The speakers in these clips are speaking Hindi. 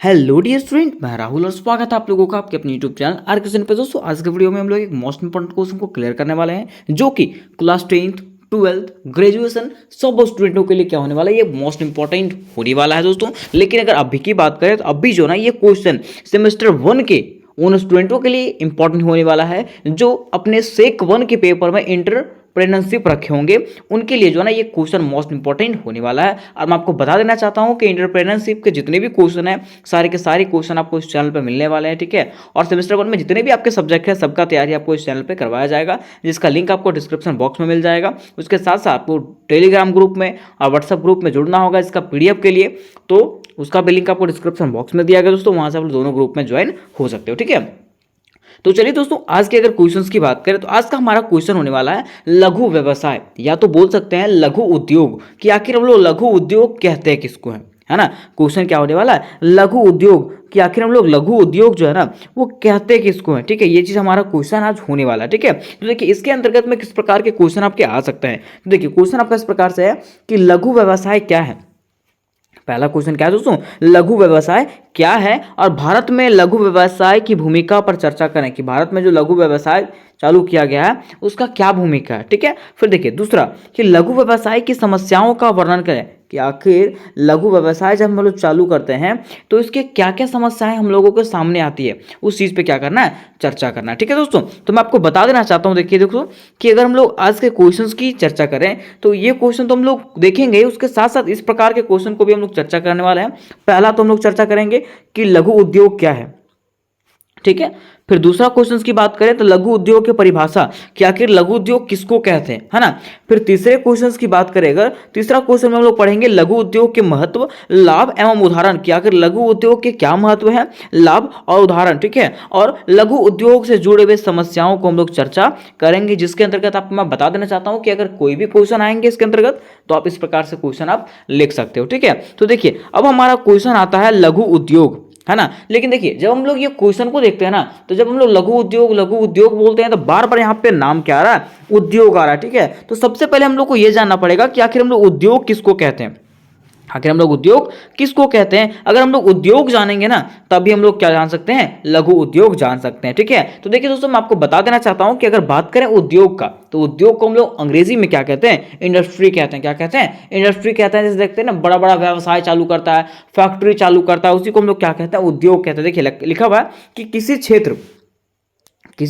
हेलो डियर स्टूडेंट, मैं राहुल और स्वागत है आप लोगों का आपके अपने यूट्यूब चैनल आर क्वेश्चन पे। दोस्तों आज के वीडियो में हम लोग एक मोस्ट इंपॉर्टेंट क्वेश्चन को क्लियर करने वाले हैं जो कि क्लास 10th 12th ग्रेजुएशन सब स्टूडेंटों के लिए क्या होने वाला है, ये मोस्ट इंपॉर्टेंट होने वाला है दोस्तों। लेकिन अगर अभी की बात करें तो अभी जो ना ये क्वेश्चन सेमेस्टर 1 के उन स्टूडेंटों के लिए इंपॉर्टेंट होने वाला है जो अपने सेक 1 के पेपर में इंटरप्रेन्योरशिप रखे होंगे, उनके लिए जो है ना ये क्वेश्चन मोस्ट इंपॉर्टेंट होने वाला है। और मैं आपको बता देना चाहता हूं कि इंटरप्रेन्योरशिप के जितने भी क्वेश्चन हैं सारे के सारे क्वेश्चन आपको इस चैनल पर मिलने वाले हैं, ठीक है। और सेमेस्टर 1 में जितने भी आपके सब्जेक्ट है सबका तैयारी आपको इस चैनल पर करवाया जाएगा, जिसका लिंक आपको डिस्क्रिप्शन बॉक्स में मिल जाएगा। उसके साथ साथ आपको टेलीग्राम ग्रुप में और व्हाट्सएप ग्रुप में जुड़ना होगा इसका पीडीएफ के लिए, तो उसका भी लिंक आपको डिस्क्रिप्शन बॉक्स में दिया गया दोस्तों, वहां से आप दोनों ग्रुप में ज्वाइन हो सकते हो, ठीक है। तो चलिए दोस्तों आज के अगर क्वेश्चंस की बात करें तो आज का हमारा क्वेश्चन होने वाला है लघु व्यवसाय, या तो बोल सकते हैं लघु उद्योग, कि आखिर हम लोग लघु उद्योग कहते हैं किसको है ना। क्वेश्चन क्या होने वाला है, लघु उद्योग, कि आखिर हम लोग लघु उद्योग जो है ना वो कहते हैं किसको है, ठीक है। ये चीज हमारा क्वेश्चन आज होने वाला है, ठीक है। तो देखिए इसके अंतर्गत में किस प्रकार के क्वेश्चन आपके आ सकते हैं। तो देखिए क्वेश्चन आपका इस प्रकार से है कि लघु व्यवसाय क्या है। पहला क्वेश्चन क्या है दोस्तों, लघु व्यवसाय क्या है, और भारत में लघु व्यवसाय की भूमिका पर चर्चा करें कि भारत में जो लघु व्यवसाय चालू किया गया है उसका क्या भूमिका है, ठीक है। फिर देखिए दूसरा कि लघु व्यवसाय की समस्याओं का वर्णन करें कि आखिर लघु व्यवसाय जब हम लोग चालू करते हैं तो इसके क्या क्या समस्याएं हम लोगों के सामने आती है, उस चीज पे क्या करना है, चर्चा करना है, ठीक है दोस्तों। तो मैं आपको बता देना चाहता हूं, देखिए दोस्तों कि अगर हम लोग आज के क्वेश्चंस की चर्चा करें तो ये क्वेश्चन तो हम लोग देखेंगे, उसके साथ साथ इस प्रकार के क्वेश्चन को भी हम लोग चर्चा करने वाले हैं। पहला तो हम लोग चर्चा करेंगे कि लघु उद्योग क्या है, ठीक है। फिर दूसरा क्वेश्चन की बात करें तो लघु उद्योग की परिभाषा कि आखिर लघु उद्योग किसको कहते हैं, है ना। फिर तीसरे क्वेश्चन की बात करें, अगर तीसरा क्वेश्चन में हम लोग पढ़ेंगे लघु उद्योग के महत्व, लाभ एवं उदाहरण, कि आखिर लघु उद्योग के क्या महत्व है, लाभ और उदाहरण, ठीक है। और लघु उद्योग से जुड़े हुए समस्याओं को हम लोग चर्चा करेंगे, जिसके अंतर्गत आपको मैं बता देना चाहता हूं कि अगर कोई भी क्वेश्चन आएंगे इसके अंतर्गत तो आप इस प्रकार से क्वेश्चन आप लिख सकते हो, ठीक है। तो देखिए अब हमारा क्वेश्चन आता है लघु उद्योग, है ना। लेकिन देखिए जब हम लोग ये क्वेश्चन को देखते हैं ना तो जब हम लोग लघु उद्योग बोलते हैं तो बार बार यहाँ पे नाम क्या आ रहा है, उद्योग आ रहा है, ठीक है। तो सबसे पहले हम लोग को ये जानना पड़ेगा कि आखिर हम लोग उद्योग किसको कहते हैं, आखिर हम लोग उद्योग किसको कहते हैं। अगर हम लोग उद्योग जानेंगे ना तभी हम लोग क्या जान सकते हैं, लघु उद्योग जान सकते हैं, ठीक है। तो देखिए दोस्तों मैं आपको बता देना चाहता हूं कि अगर बात करें उद्योग का तो उद्योग को हम लोग अंग्रेजी में क्या कहते हैं, इंडस्ट्री कहते हैं। क्या कहते हैं, इंडस्ट्री कहते हैं। जैसे देखते हैं ना बड़ा बड़ा व्यवसाय चालू करता है, फैक्ट्री चालू करता है, उसी को हम लोग क्या कहते हैं, उद्योग कहते हैं। देखिए लिखा हुआ है कि किसी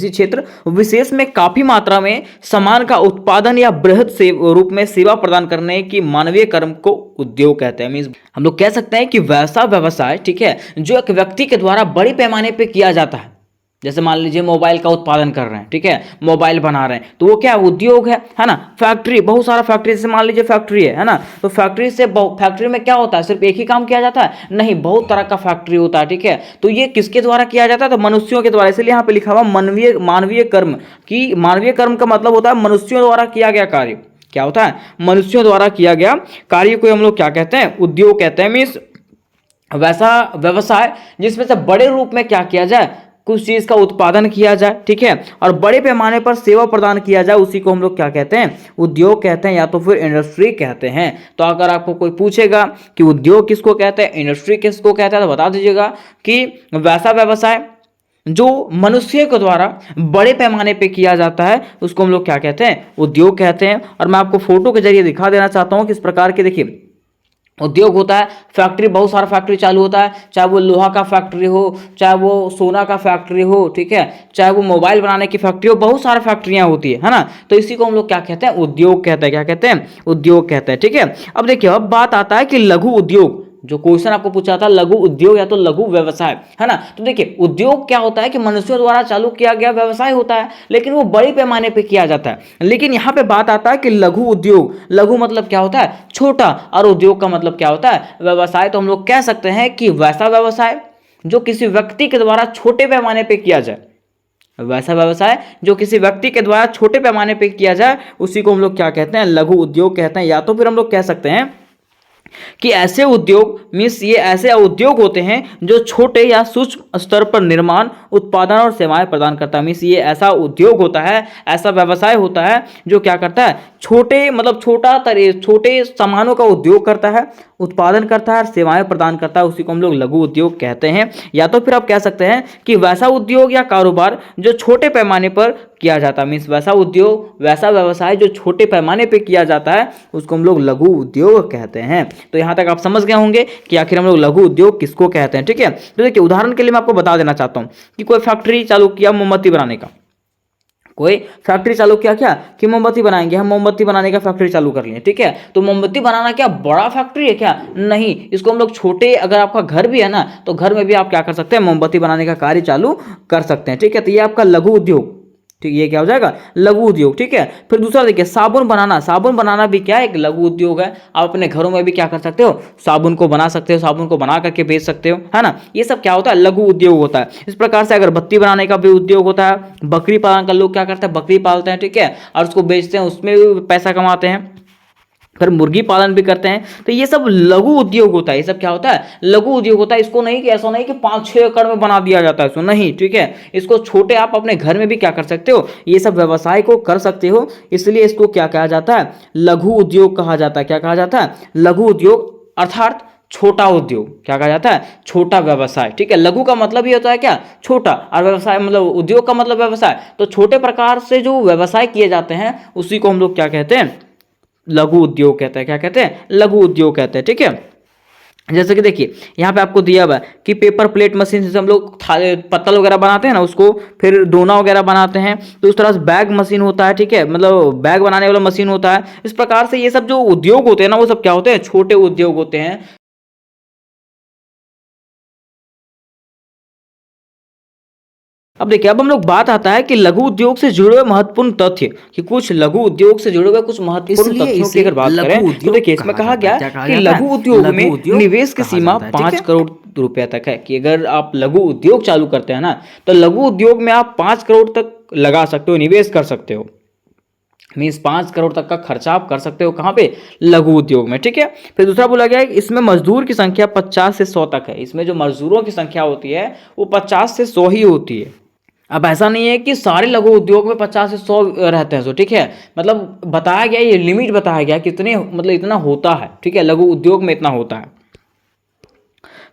क्षेत्र विशेष में काफी मात्रा में सामान का उत्पादन या बृहद से रूप में सेवा प्रदान करने की मानवीय कर्म को उद्योग कहते हैं। मींस हम लोग कह सकते हैं कि वैसा व्यवसाय, ठीक है, जो एक व्यक्ति के द्वारा बड़े पैमाने पे किया जाता है। जैसे मान लीजिए मोबाइल का उत्पादन कर रहे हैं, ठीक है, मोबाइल बना रहे हैं तो वो क्या उद्योग है ना। फैक्ट्री, बहुत सारा फैक्ट्री, जैसे मान लीजिए फैक्ट्री है ना, तो फैक्ट्री में क्या होता है, सिर्फ एक ही काम किया जाता है, नहीं बहुत तरह का फैक्ट्री होता है, ठीक है। तो ये किसके द्वारा किया जाता है, तो मनुष्यों के द्वारा। इसलिए यहाँ पे लिखा हुआ मानवीय कर्म, कि मानवीय कर्म का मतलब होता है मनुष्यों द्वारा किया गया कार्य। क्या होता है, मनुष्यों द्वारा किया गया कार्य को हम लोग क्या कहते हैं, उद्योग कहते हैं। मीन्स वैसा व्यवसाय जिसमें से बड़े रूप में क्या किया जाए, कुछ चीज का उत्पादन किया जाए, ठीक है, और बड़े पैमाने पर सेवा प्रदान किया जाए, उसी को हम लोग क्या कहते हैं, उद्योग कहते हैं, या तो फिर इंडस्ट्री कहते हैं। तो अगर आपको कोई पूछेगा कि उद्योग किसको कहते हैं, इंडस्ट्री किसको कहते हैं, तो बता दीजिएगा कि वैसा व्यवसाय जो मनुष्य के द्वारा बड़े पैमाने पे किया जाता है उसको हम लोग क्या कहते हैं, उद्योग कहते हैं। और मैं आपको फोटो के जरिए दिखा देना चाहता हूं किस प्रकार के, देखिए उद्योग होता है, फैक्ट्री, बहुत सारा फैक्ट्री चालू होता है, चाहे वो लोहा का फैक्ट्री हो, चाहे वो सोना का फैक्ट्री हो, ठीक है, चाहे वो मोबाइल बनाने की फैक्ट्री हो, बहुत सारी फैक्ट्रियां होती है ना। तो इसी को हम लोग क्या कहते हैं, उद्योग कहते हैं। क्या कहते हैं, उद्योग कहते हैं, ठीक है। अब देखिए अब बात आता है कि लघु उद्योग, जो क्वेश्चन आपको पूछा था लघु उद्योग या तो लघु व्यवसाय, है ना। तो देखिए उद्योग क्या होता है कि मनुष्यों द्वारा चालू किया गया व्यवसाय होता है, लेकिन वो बड़े पैमाने पे किया जाता है। लेकिन यहाँ पे बात आता है कि लघु उद्योग, लघु मतलब क्या होता है, छोटा, और उद्योग का मतलब क्या होता है, व्यवसाय। तो हम लोग कह सकते हैं कि वैसा व्यवसाय जो किसी व्यक्ति के द्वारा छोटे पैमाने पे किया जाए, वैसा व्यवसाय जो किसी व्यक्ति के द्वारा छोटे पैमाने पे किया जाए, उसी को हम लोग क्या कहते हैं, लघु उद्योग कहते हैं। या तो फिर हम लोग कह सकते हैं कि ऐसे उद्योग, मीन्स ये ऐसे उद्योग होते हैं जो छोटे या सूक्ष्म स्तर पर निर्माण, उत्पादन और सेवाएं प्रदान करता है। मीन्स ये ऐसा उद्योग होता है, ऐसा व्यवसाय होता है जो क्या करता है, छोटे मतलब छोटे सामानों का उद्योग करता है उत्पादन करता है और सेवाएं प्रदान करता है, उसी को हम लोग लघु उद्योग कहते हैं। या तो फिर आप कह सकते हैं कि वैसा उद्योग या कारोबार जो छोटे पैमाने पर किया जाता है, मीन्स वैसा उद्योग, वैसा व्यवसाय जो छोटे पैमाने पर किया जाता है, उसको हम लोग लघु उद्योग कहते हैं। तो यहाँ तक आप समझ गए होंगे कि आखिर हम लोग लघु उद्योग किसको कहते हैं। ठीक है, तो देखिए उदाहरण के लिए मैं आपको बता देना चाहता हूँ कि कोई फैक्ट्री चालू किया मोमबत्ती बनाने का, कोई फैक्ट्री चालू किया क्या कि मोमबत्ती बनाएंगे, हम मोमबत्ती बनाने का फैक्ट्री चालू कर लिए। ठीक है, तो मोमबत्ती बनाना क्या बड़ा फैक्ट्री है क्या? नहीं, इसको हम लोग छोटे, अगर आपका घर भी है ना तो घर में भी आप क्या कर सकते हैं, मोमबत्ती बनाने का कार्य चालू कर सकते हैं। ठीक है, तो ये आपका लघु उद्योग, ठीक, ये क्या हो जाएगा, लघु उद्योग। ठीक है, फिर दूसरा देखिए साबुन बनाना, साबुन बनाना भी क्या एक लघु उद्योग है। आप अपने घरों में भी क्या कर सकते हो, साबुन को बना सकते हो, साबुन को बना करके बेच सकते हो, है ना। ये सब क्या होता है, लघु उद्योग होता है। इस प्रकार से अगरबत्ती बनाने का भी उद्योग होता है। बकरी पालन का लोग क्या करते हैं, बकरी पालते हैं, ठीक है, और उसको बेचते हैं, उसमें भी पैसा कमाते हैं। फिर मुर्गी पालन भी करते हैं। तो ये सब लघु उद्योग होता है। ये सब क्या होता है, लघु उद्योग होता है। इसको नहीं कि ऐसा नहीं कि 5-6 एकड़ में बना दिया जाता है इसको, नहीं। ठीक है, इसको छोटे आप अपने घर में भी क्या कर सकते हो, ये सब व्यवसाय को कर सकते हो। इसलिए इसको क्या कहा जाता है, लघु उद्योग कहा जाता है। क्या कहा जाता है, लघु उद्योग, अर्थात छोटा उद्योग। क्या कहा जाता है, छोटा व्यवसाय। ठीक है, लघु का मतलब ये होता है क्या, छोटा, और व्यवसाय मतलब उद्योग का मतलब व्यवसाय। तो छोटे प्रकार से जो व्यवसाय किए जाते हैं उसी को हम लोग क्या कहते हैं, लघु उद्योग कहते हैं। क्या कहते हैं, लघु उद्योग कहते हैं। ठीक है, जैसे कि देखिए यहाँ पे आपको दिया हुआ है कि पेपर प्लेट मशीन से हम लोग पत्तल वगैरह बनाते हैं ना, उसको फिर दोना वगैरह बनाते हैं। तो उस तरह से बैग मशीन होता है। ठीक है, मतलब बैग बनाने वाला मशीन होता है। इस प्रकार से ये सब जो उद्योग होते हैं ना, वो सब क्या होते हैं, छोटे उद्योग होते हैं। अब देखिए, अब हम लोग बात आता है कि लघु उद्योग से जुड़े हुए महत्वपूर्ण तथ्य, कि कुछ लघु उद्योग से जुड़े हुए कुछ महत्वपूर्ण तथ्यों की अगर बात करें तो देखिए इसमें कहा गया कि लघु उद्योग में निवेश की सीमा 5 करोड़ रुपया तक है। कि अगर आप लघु उद्योग चालू करते हैं ना, तो लघु उद्योग में आप 5 करोड़ तक लगा सकते हो, निवेश कर सकते हो। मीन्स 5 करोड़ तक का खर्चा आप कर सकते हो, कहाँ पे, लघु उद्योग में। ठीक है, फिर दूसरा बोला गया है कि इसमें मजदूर की संख्या 50 से 100 तक है। इसमें जो मजदूरों की संख्या होती है वो 50 से 100 ही होती है। अब ऐसा नहीं है कि सारे लघु उद्योग में 50 से 100 रहते हैं। सो ठीक है, मतलब बताया गया, ये लिमिट बताया गया कि इतने, मतलब इतना होता है। ठीक है, लघु उद्योग में इतना होता है।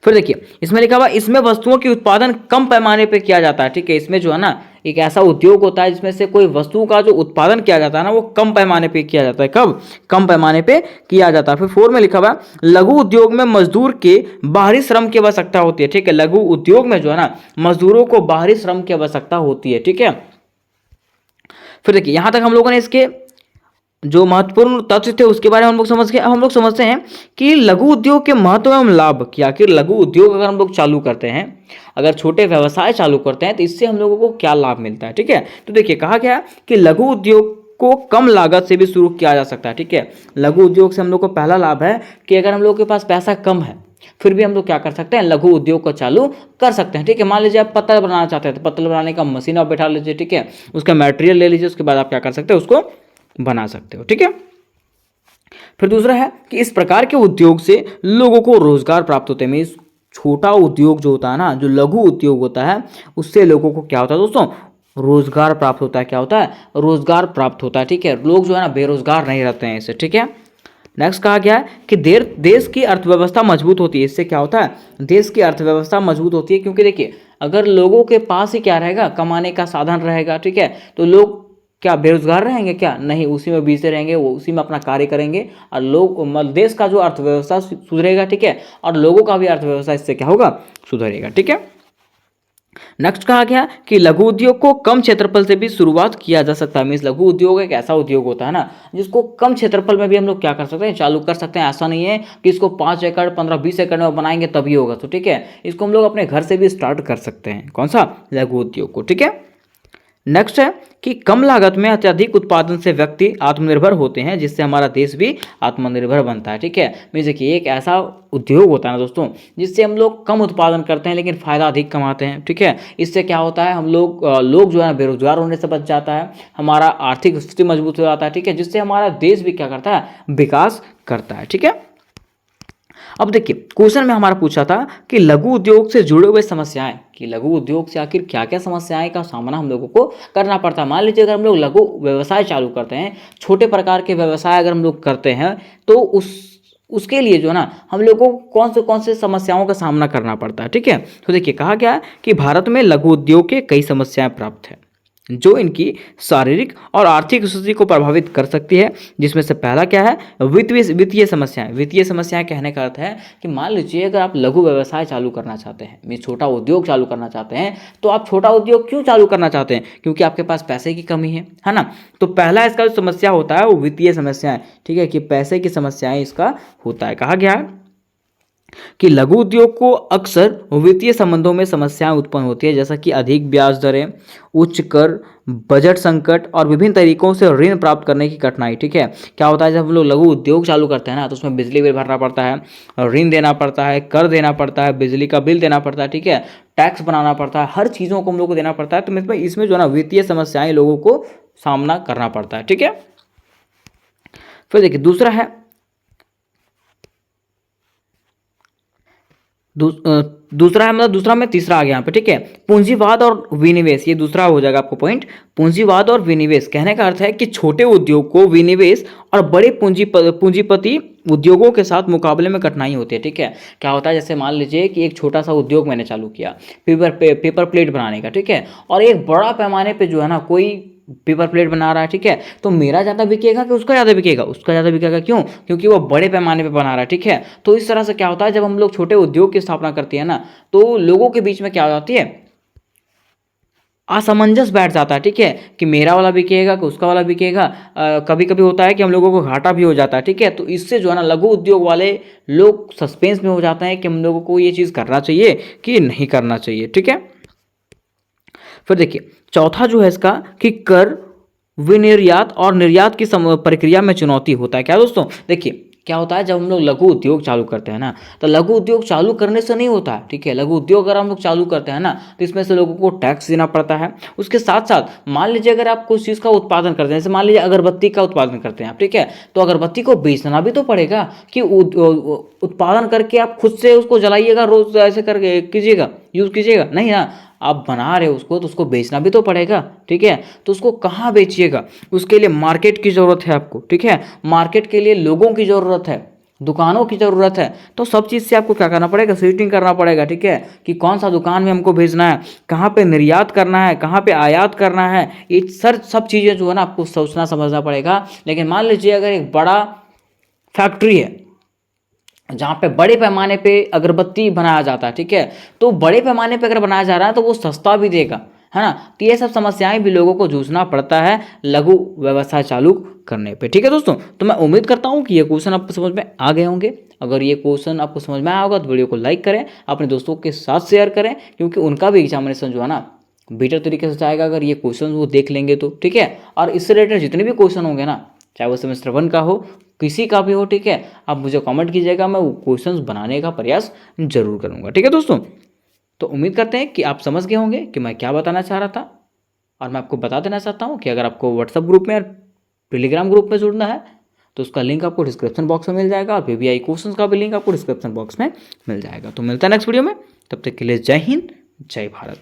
फिर देखिए इसमें लिखा हुआ, इसमें वस्तुओं की उत्पादन कम पैमाने पे किया जाता है। ठीक है, इसमें जो है ना एक ऐसा उद्योग होता है जिसमें से कोई वस्तु का जो उत्पादन किया जाता है ना, वो कम पैमाने पे किया जाता है। कब, कम पैमाने पे किया जाता है। फिर 4 में लिखा हुआ, लघु उद्योग में मजदूर के बाहरी श्रम की आवश्यकता होती है। ठीक है, लघु उद्योग में जो है ना मजदूरों को बाहरी श्रम की आवश्यकता होती है। ठीक है, फिर देखिए यहां तक हम लोगों ने इसके जो महत्वपूर्ण तथ्य थे उसके बारे में हम लोग समझ गए। अब हम लोग समझते हैं कि लघु उद्योग के महत्व एवं लाभ, कि आखिर लघु उद्योग अगर हम लोग चालू करते हैं, अगर छोटे व्यवसाय चालू करते हैं तो इससे हम लोगों को क्या लाभ मिलता है। ठीक है, तो देखिए कहा गया कि लघु उद्योग को कम लागत से भी शुरू किया जा सकता है। ठीक है, लघु उद्योग से हम लोग को पहला लाभ है कि अगर हम लोग के पास पैसा कम है फिर भी हम लोग क्या कर सकते हैं, लघु उद्योग को चालू कर सकते हैं। ठीक है, मान लीजिए आप पत्तल बनाना चाहते हैं तो पत्तल बनाने का मशीन आप बैठा लीजिए। ठीक है, उसका मटेरियल ले लीजिए, उसके बाद आप क्या कर सकते हैं, उसको बना सकते हो। ठीक है, फिर दूसरा है कि इस प्रकार के उद्योग से लोगों को रोजगार प्राप्त होते हैं। मीन्स छोटा उद्योग जो होता है ना, जो लघु उद्योग होता है, उससे लोगों को क्या होता है दोस्तों, रोजगार प्राप्त होता है। क्या होता है, रोजगार प्राप्त होता है। ठीक है, लोग जो है ना बेरोजगार नहीं रहते हैं इससे। ठीक है, नेक्स्ट कहा गया है कि देश की अर्थव्यवस्था मजबूत होती है। इससे क्या होता है, देश की अर्थव्यवस्था मजबूत होती है। क्योंकि देखिए अगर लोगों के पास ही क्या रहेगा, कमाने का साधन रहेगा। ठीक है, तो लोग क्या बेरोजगार रहेंगे, क्या नहीं, उसी में बिजी रहेंगे, वो उसी में अपना कार्य करेंगे और लोग, देश का जो अर्थव्यवस्था सुधरेगा। ठीक है, और लोगों का भी अर्थव्यवस्था इससे क्या होगा, सुधरेगा। ठीक है, नेक्स्ट कहा गया कि लघु उद्योग को कम क्षेत्रफल से भी शुरुआत किया जा सकता है। मीन्स लघु उद्योग एक ऐसा उद्योग होता है ना जिसको कम क्षेत्रफल में भी हम लोग क्या कर सकते हैं, चालू कर सकते हैं। ऐसा नहीं है कि इसको 5 एकड़ 15-20 एकड़ में बनाएंगे तभी होगा। तो ठीक है, इसको हम लोग अपने घर से भी स्टार्ट कर सकते हैं। कौन सा, लघु उद्योग को। ठीक है, नेक्स्ट है कि कम लागत में अत्यधिक उत्पादन से व्यक्ति आत्मनिर्भर होते हैं, जिससे हमारा देश भी आत्मनिर्भर बनता है। ठीक है, मीन्स देखिए एक ऐसा उद्योग होता है ना दोस्तों जिससे हम लोग कम उत्पादन करते हैं लेकिन फायदा अधिक कमाते हैं। ठीक है, इससे क्या होता है, हम लोग जो है ना बेरोजगार होने से बच जाता है, हमारा आर्थिक स्थिति मजबूत हो जाता है। ठीक है, जिससे हमारा देश भी क्या करता है, विकास करता है। ठीक है, अब देखिए क्वेश्चन में हमारा पूछा था कि लघु उद्योग से जुड़े हुए समस्याएं, कि लघु उद्योग से आखिर क्या क्या समस्याएं का सामना हम लोगों को करना पड़ता है। मान लीजिए अगर हम लोग लघु व्यवसाय चालू करते हैं, छोटे प्रकार के व्यवसाय अगर हम लोग करते हैं, तो उसके लिए जो है ना हम लोगों को कौन से समस्याओं का सामना करना पड़ता है। ठीक है, तो देखिए कहा गया है कि भारत में लघु उद्योग के कई समस्याएं प्राप्त है जो इनकी शारीरिक और आर्थिक स्थिति को प्रभावित कर सकती है, जिसमें से पहला क्या है, वित्तीय समस्याएं। वित्तीय समस्याएं कहने का अर्थ है कि मान लीजिए अगर आप लघु व्यवसाय चालू करना चाहते हैं, मीन छोटा उद्योग चालू करना चाहते हैं, तो आप छोटा उद्योग क्यों चालू करना चाहते हैं? क्योंकि आपके पास पैसे की कमी है ना। तो पहला इसका जो समस्या होता है वो वित्तीय समस्याएं, ठीक है, कि पैसे की समस्याएं इसका होता है। कहा गया है कि लघु उद्योग को अक्सर वित्तीय संबंधों में समस्याएं उत्पन्न होती है, जैसा कि अधिक ब्याज दरें, उच्च कर, बजट संकट और विभिन्न तरीकों से ऋण प्राप्त करने की कठिनाई। ठीक है, क्या होता है जब हम लोग लघु उद्योग चालू करते हैं ना, तो उसमें बिजली बिल भरना पड़ता है, ऋण देना पड़ता है, कर देना पड़ता है, बिजली का बिल देना पड़ता है, ठीक है, टैक्स बनाना पड़ता है, हर चीज़ों को हम लोग को देना पड़ता है। तो इसमें जो है ना वित्तीय समस्याएं लोगों को सामना करना पड़ता है। ठीक है, फिर देखिए दूसरा है दूसरा है, मतलब दूसरा में तीसरा आ गया यहाँ पे। ठीक है, पूंजीवाद और विनिवेश, ये दूसरा हो जाएगा आपको पॉइंट। पूंजीवाद और विनिवेश कहने का अर्थ है कि छोटे उद्योग को विनिवेश और बड़े पूंजीपति उद्योगों के साथ मुकाबले में कठिनाई होती है। ठीक है, क्या होता है जैसे मान लीजिए कि एक छोटा सा उद्योग मैंने चालू किया पेपर प्लेट बनाने का, ठीक है, और एक बड़ा पैमाने पे जो है ना कोई पेपर प्लेट बना रहा है, ठीक है, तो मेरा ज़्यादा बिकेगा कि उसका ज़्यादा बिकेगा? उसका ज़्यादा बिकेगा। क्यों? क्योंकि वो बड़े पैमाने पे बना रहा है। ठीक है, तो इस तरह से क्या होता है जब हम लोग छोटे उद्योग की स्थापना करती है ना, तो लोगों के बीच में क्या हो जाती है, असमंजस बैठ जाता है। ठीक है, कि मेरा वाला बिकेगा कि उसका वाला बिकेगा। कभी कभी होता है कि हम लोगों को घाटा भी हो जाता है। ठीक है, तो इससे जो है ना लघु उद्योग वाले लोग सस्पेंस में हो जाते हैं कि हम लोगों को ये चीज़ करना चाहिए कि नहीं करना चाहिए। ठीक है, फिर देखिए चौथा जो है इसका कि कर, विनिर्यात और निर्यात की प्रक्रिया में चुनौती होता है। क्या दोस्तों, देखिए क्या होता है जब हम लोग लघु उद्योग चालू करते हैं ना, तो लघु उद्योग चालू करने से नहीं होता है। ठीक है, लघु उद्योग अगर हम लोग चालू करते हैं ना, तो इसमें से लोगों को टैक्स देना पड़ता है। उसके साथ साथ मान लीजिए अगर आप कुछ चीज़ का उत्पादन करते हैं, जैसे मान लीजिए अगरबत्ती का उत्पादन करते हैं आप, ठीक है, तो अगरबत्ती को बेचना भी तो पड़ेगा कि उत्पादन करके आप खुद से उसको जलाइएगा, रोज ऐसे करके कीजिएगा, यूज़ कीजिएगा नहीं ना। आप बना रहे हो उसको तो उसको बेचना भी तो पड़ेगा। ठीक है, तो उसको कहाँ बेचिएगा? उसके लिए मार्केट की ज़रूरत है आपको। ठीक है, मार्केट के लिए लोगों की ज़रूरत है, दुकानों की ज़रूरत है। तो सब चीज़ से आपको क्या करना पड़ेगा, सीटिंग करना पड़ेगा। ठीक है, कि कौन सा दुकान में हमको भेजना है, कहाँ पे निर्यात करना है, कहाँ पे आयात करना है, ये सब चीज़ें जो है ना आपको सोचना समझना पड़ेगा। लेकिन मान लीजिए अगर एक बड़ा फैक्ट्री है जहाँ पे बड़े पैमाने पे अगरबत्ती बनाया जाता है, ठीक है, तो बड़े पैमाने पे अगर बनाया जा रहा है तो वो सस्ता भी देगा, है ना। तो ये सब समस्याएं भी लोगों को जूझना पड़ता है लघु व्यवसाय चालू करने पे। ठीक है दोस्तों, तो मैं उम्मीद करता हूँ कि ये क्वेश्चन आपको समझ में आ गए होंगे। अगर ये क्वेश्चन आपको समझ में आया होगा तो वीडियो को लाइक करें, अपने दोस्तों के साथ शेयर करें, क्योंकि उनका भी एग्जामिनेशन जो है ना बेटर तरीके से जाएगा अगर ये क्वेश्चन वो देख लेंगे तो। ठीक है, और इससे रिलेटेड जितने भी क्वेश्चन होंगे ना, चाहे वो सेमेस्टर 1 का हो, किसी का भी हो, ठीक है, आप मुझे कमेंट कीजिएगा, मैं वो क्वेश्चंस बनाने का प्रयास जरूर करूंगा। ठीक है दोस्तों, तो उम्मीद करते हैं कि आप समझ गए होंगे कि मैं क्या बताना चाह रहा था। और मैं आपको बता देना चाहता हूँ कि अगर आपको व्हाट्सअप ग्रुप में और टेलीग्राम ग्रुप में जुड़ना है तो उसका लिंक आपको डिस्क्रिप्शन बॉक्स में मिल जाएगा, और पीबीआई क्वेश्चंस का भी लिंक आपको डिस्क्रिप्शन बॉक्स में मिल जाएगा। तो मिलता है नेक्स्ट वीडियो में, तब तक के लिए जय हिंद, जय भारत।